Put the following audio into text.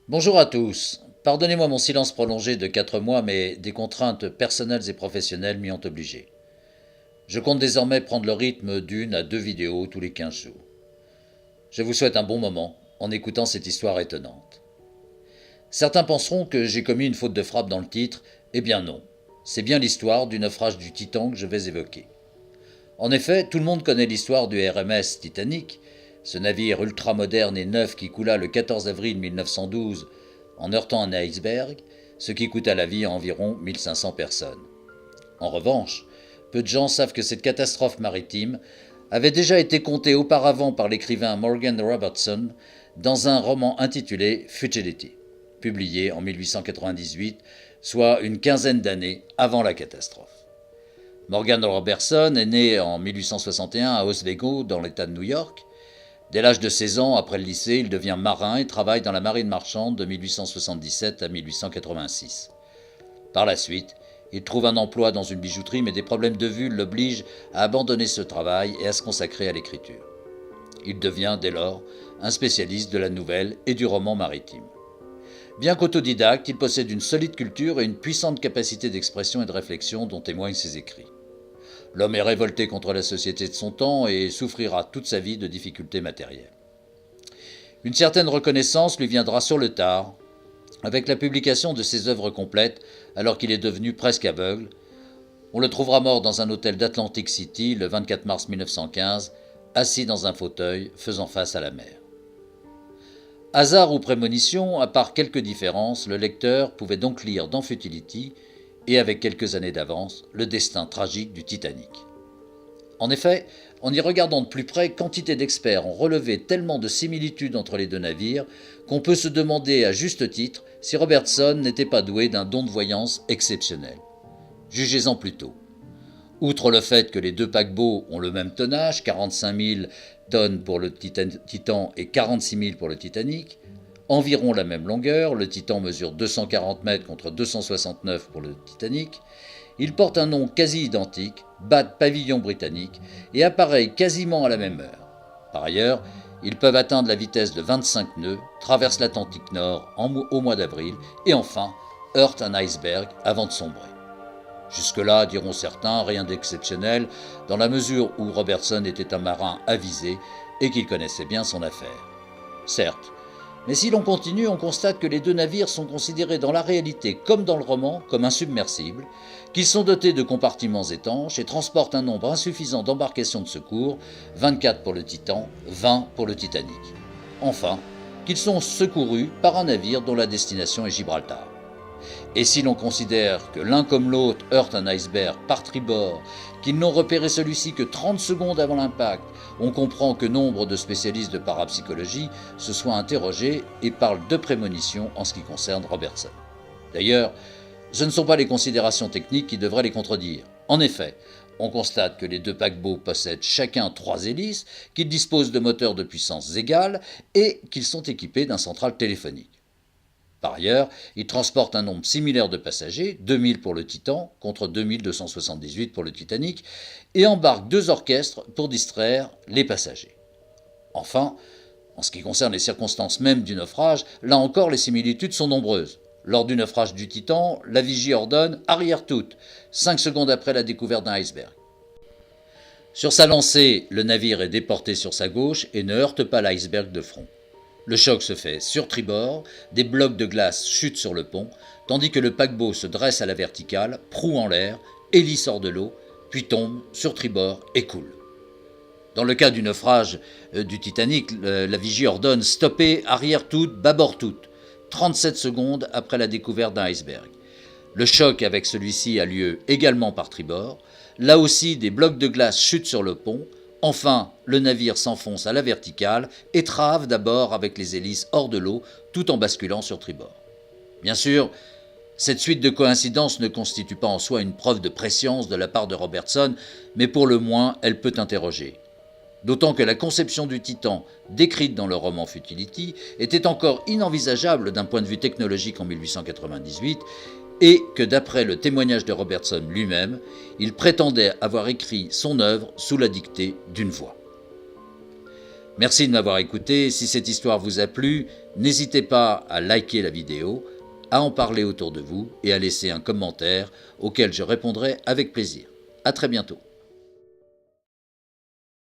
Bonjour à tous. Pardonnez-moi mon silence prolongé de 4 mois, mais des contraintes personnelles et professionnelles m'y ont obligé. Je compte désormais prendre le rythme d'une à deux vidéos tous les 15 jours. Je vous souhaite un bon moment en écoutant cette histoire étonnante. Certains penseront que j'ai commis une faute de frappe dans le titre. Eh bien non. C'est bien l'histoire du naufrage du Titan que je vais évoquer. En effet, tout le monde connaît l'histoire du RMS Titanic, ce navire ultramoderne et neuf qui coula le 14 avril 1912 en heurtant un iceberg, ce qui coûta la vie à environ 1500 personnes. En revanche, peu de gens savent que cette catastrophe maritime avait déjà été contée auparavant par l'écrivain Morgan Robertson dans un roman intitulé Futility, publié en 1898, soit une quinzaine d'années avant la catastrophe. Morgan Robertson est né en 1861 à Oswego, dans l'État de New York. Dès l'âge de 16 ans, après le lycée, il devient marin et travaille dans la marine marchande de 1877 à 1886. Par la suite, il trouve un emploi dans une bijouterie, mais des problèmes de vue l'obligent à abandonner ce travail et à se consacrer à l'écriture. Il devient, dès lors, un spécialiste de la nouvelle et du roman maritime. Bien qu'autodidacte, il possède une solide culture et une puissante capacité d'expression et de réflexion dont témoignent ses écrits. L'homme est révolté contre la société de son temps et souffrira toute sa vie de difficultés matérielles. Une certaine reconnaissance lui viendra sur le tard, avec la publication de ses œuvres complètes, alors qu'il est devenu presque aveugle. On le trouvera mort dans un hôtel d'Atlantic City le 24 mars 1915, assis dans un fauteuil faisant face à la mer. Hasard ou prémonition, à part quelques différences, le lecteur pouvait donc lire dans Futility, et avec quelques années d'avance, le destin tragique du Titanic. En effet, en y regardant de plus près, quantité d'experts ont relevé tellement de similitudes entre les deux navires qu'on peut se demander à juste titre si Robertson n'était pas doué d'un don de voyance exceptionnel. Jugez-en plutôt. Outre le fait que les deux paquebots ont le même tonnage, 45 000 tonnes pour le Titan et 46 000 pour le Titanic, environ la même longueur, le Titan mesure 240 mètres contre 269 pour le Titanic, il porte un nom quasi identique, BAD Pavillon Britannique, et apparaît quasiment à la même heure. Par ailleurs, ils peuvent atteindre la vitesse de 25 nœuds, traversent l'Atlantique Nord au mois d'avril, et enfin, heurtent un iceberg avant de sombrer. Jusque-là, diront certains, rien d'exceptionnel, dans la mesure où Robertson était un marin avisé et qu'il connaissait bien son affaire. Certes, mais si l'on continue, on constate que les deux navires sont considérés dans la réalité comme dans le roman comme insubmersibles, qu'ils sont dotés de compartiments étanches et transportent un nombre insuffisant d'embarcations de secours, 24 pour le Titan, 20 pour le Titanic. Enfin, qu'ils sont secourus par un navire dont la destination est Gibraltar. Et si l'on considère que l'un comme l'autre heurte un iceberg par tribord, qu'ils n'ont repéré celui-ci que 30 secondes avant l'impact, on comprend que nombre de spécialistes de parapsychologie se soient interrogés et parlent de prémonition en ce qui concerne Robertson. D'ailleurs, ce ne sont pas les considérations techniques qui devraient les contredire. En effet, on constate que les deux paquebots possèdent chacun 3 hélices, qu'ils disposent de moteurs de puissance égale et qu'ils sont équipés d'un central téléphonique. Par ailleurs, ils transportent un nombre similaire de passagers, 2000 pour le Titan contre 2278 pour le Titanic, et embarquent 2 orchestres pour distraire les passagers. Enfin, en ce qui concerne les circonstances mêmes du naufrage, là encore les similitudes sont nombreuses. Lors du naufrage du Titan, la vigie ordonne « arrière toute », 5 secondes après la découverte d'un iceberg. Sur sa lancée, le navire est déporté sur sa gauche et ne heurte pas l'iceberg de front. Le choc se fait sur tribord, des blocs de glace chutent sur le pont, tandis que le paquebot se dresse à la verticale, proue en l'air, hélice hors de l'eau, puis tombe sur tribord et coule. Dans le cas du naufrage du Titanic, la vigie ordonne « stopper, arrière toute, bâbord toute », 37 secondes après la découverte d'un iceberg. Le choc avec celui-ci a lieu également par tribord. Là aussi, des blocs de glace chutent sur le pont. Enfin, le navire s'enfonce à la verticale et trave d'abord avec les hélices hors de l'eau, tout en basculant sur tribord. Bien sûr, cette suite de coïncidences ne constitue pas en soi une preuve de prescience de la part de Robertson, mais pour le moins, elle peut interroger. D'autant que la conception du Titan, décrite dans le roman Futility, était encore inenvisageable d'un point de vue technologique en 1898, et que d'après le témoignage de Robertson lui-même, il prétendait avoir écrit son œuvre sous la dictée d'une voix. Merci de m'avoir écouté. Si cette histoire vous a plu, n'hésitez pas à liker la vidéo, à en parler autour de vous et à laisser un commentaire auquel je répondrai avec plaisir. À très bientôt.